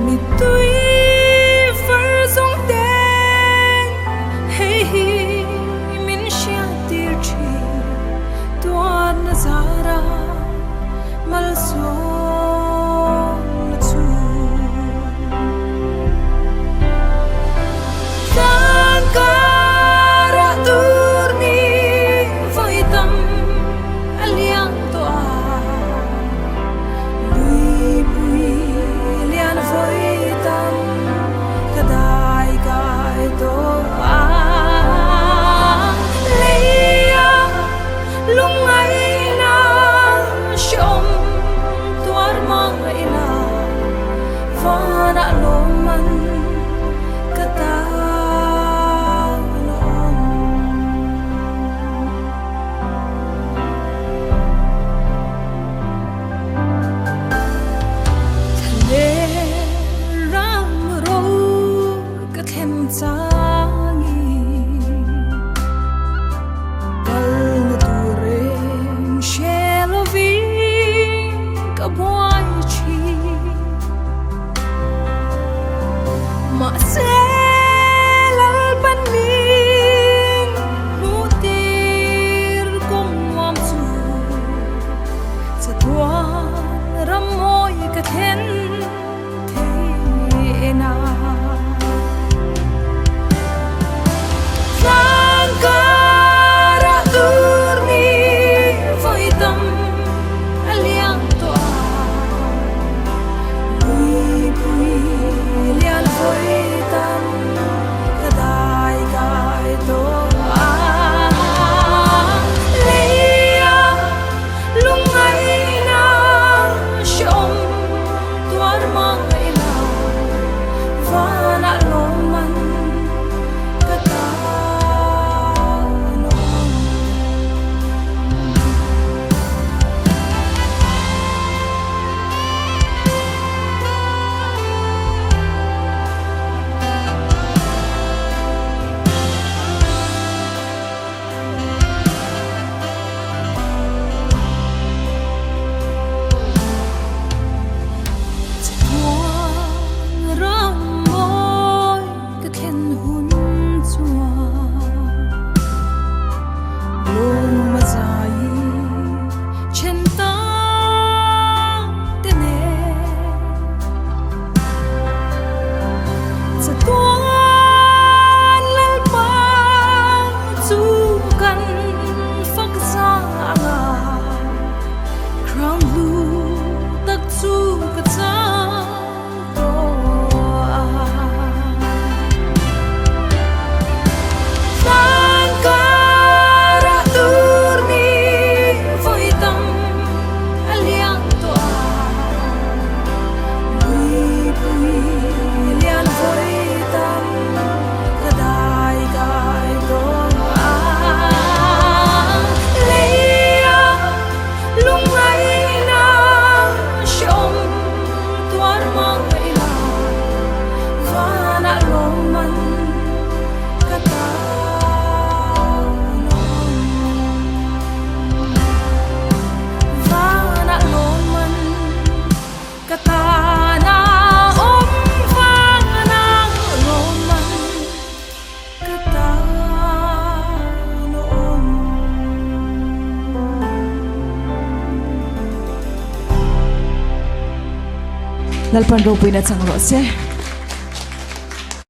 mi tui far zong ten hey hi min shia tir chi tuan na zara mal so na chu tan kara dur ni voi tam aliang to a lui bui lian voi tam kadai kai to a leia lungai na shom tuar ma ila vana loman kata lalpan ro puina changro se